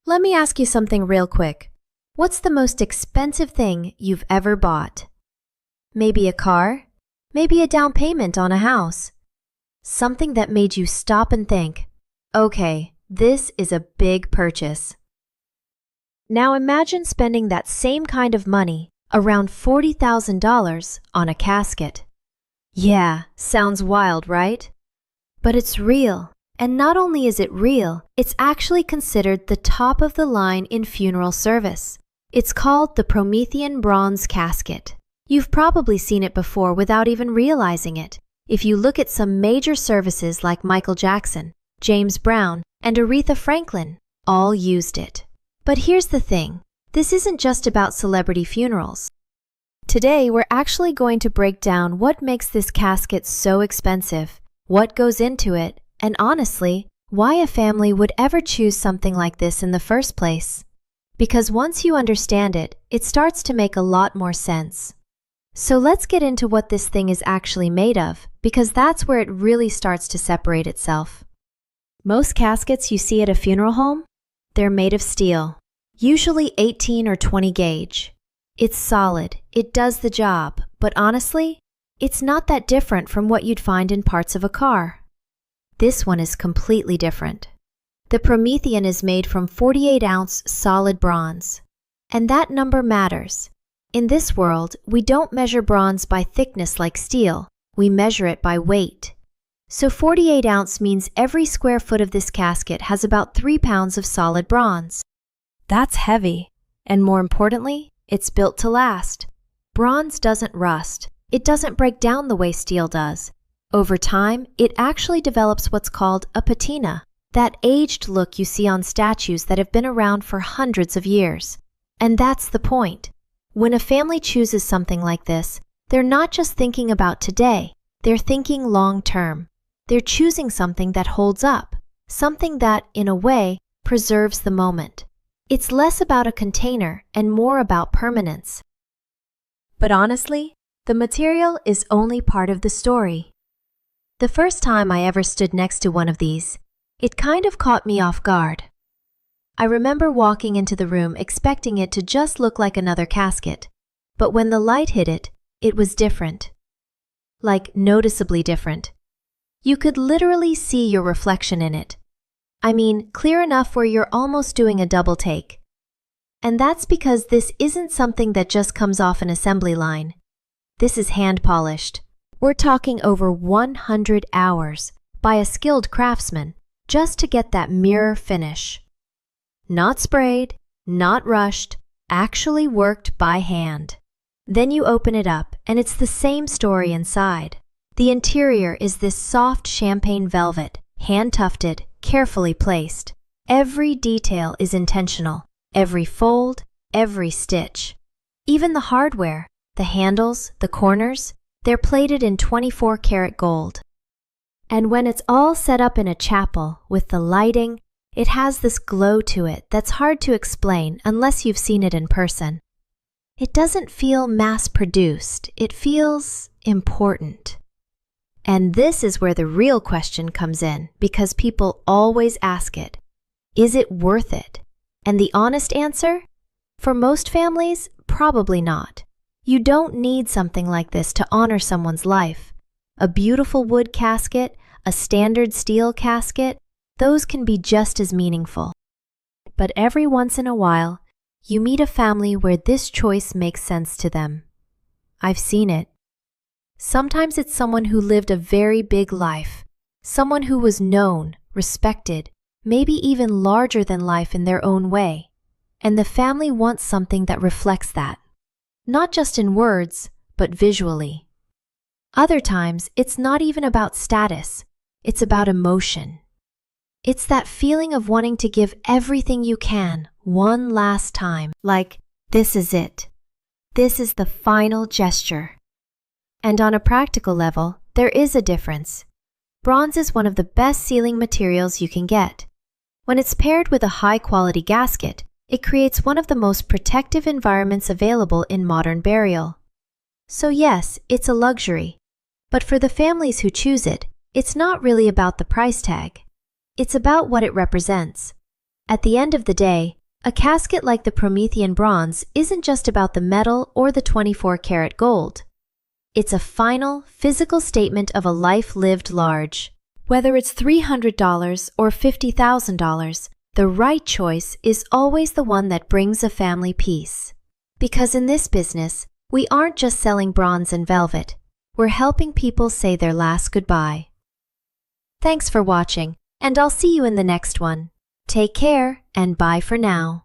Let me ask you something real quick. What's the most expensive thing you've ever bought? Maybe a car? Maybe a down payment on a house? Something that made you stop and think, okay, this is a big purchase. Now imagine spending that same kind of money, around $40,000, on a casket. Yeah, sounds wild, right? But it's real. And not only is it real, it's actually considered the top of the line in funeral service. It's called the Promethean bronze casket. You've probably seen it before without even realizing it. If you look at some major services like Michael Jackson, James Brown, and Aretha Franklin, all used it. But here's the thing, this isn't just about celebrity funerals. Today, we're actually going to break down what makes this casket so expensive, what goes into it, and honestly, why a family would ever choose something like this in the first place. Because once you understand it, it starts to make a lot more sense. So let's get into what this thing is actually made of, because that's where it really starts to separate itself. Most caskets you see at a funeral home, they're made of steel, usually 18 or 20 gauge. It's solid, it does the job, but honestly, it's not that different from what you'd find in parts of a car. This one is completely different. The Promethean is made from 48-ounce solid bronze. And that number matters. In this world, we don't measure bronze by thickness like steel, we measure it by weight. So 48-ounce means every square foot of this casket has about 3 pounds of solid bronze. That's heavy. And more importantly, it's built to last. Bronze doesn't rust. It doesn't break down the way steel does. Over time, it actually develops what's called a patina, that aged look you see on statues that have been around for hundreds of years. And that's the point. When a family chooses something like this, they're not just thinking about today, they're thinking long term. They're choosing something that holds up, something that, in a way, preserves the moment. It's less about a container and more about permanence. But honestly, the material is only part of the story. The first time I ever stood next to one of these, it kind of caught me off guard. I remember walking into the room expecting it to just look like another casket, but when the light hit it, it was different. Like noticeably different. You could literally see your reflection in it. I mean, clear enough where you're almost doing a double take. And that's because this isn't something that just comes off an assembly line. This is hand-polished. We're talking over 100 hours by a skilled craftsman just to get that mirror finish. Not sprayed, not rushed, actually worked by hand. Then you open it up and it's the same story inside. The interior is this soft champagne velvet, hand-tufted, carefully placed. Every detail is intentional, every fold, every stitch. Even the hardware, the handles, the corners, they're plated in 24-karat gold. And when it's all set up in a chapel with the lighting, it has this glow to it that's hard to explain unless you've seen it in person. It doesn't feel mass-produced, it feels important. And this is where the real question comes in, because people always ask it. Is it worth it? And the honest answer? For most families, probably not. You don't need something like this to honor someone's life. A beautiful wood casket, a standard steel casket, those can be just as meaningful. But every once in a while, you meet a family where this choice makes sense to them. I've seen it. Sometimes it's someone who lived a very big life, someone who was known, respected, maybe even larger than life in their own way. And the family wants something that reflects that. Not just in words, but visually. Other times, it's not even about status, it's about emotion. It's that feeling of wanting to give everything you can, one last time, like, this is it. This is the final gesture. And on a practical level, there is a difference. Bronze is one of the best sealing materials you can get. When it's paired with a high-quality gasket, it creates one of the most protective environments available in modern burial. So yes, it's a luxury. But for the families who choose it, it's not really about the price tag. It's about what it represents. At the end of the day, a casket like the Promethean bronze isn't just about the metal or the 24-karat gold. It's a final, physical statement of a life lived large. Whether it's $300 or $50,000, the right choice is always the one that brings a family peace. Because in this business, we aren't just selling bronze and velvet. We're helping people say their last goodbye. Thanks for watching, and I'll see you in the next one. Take care, and bye for now.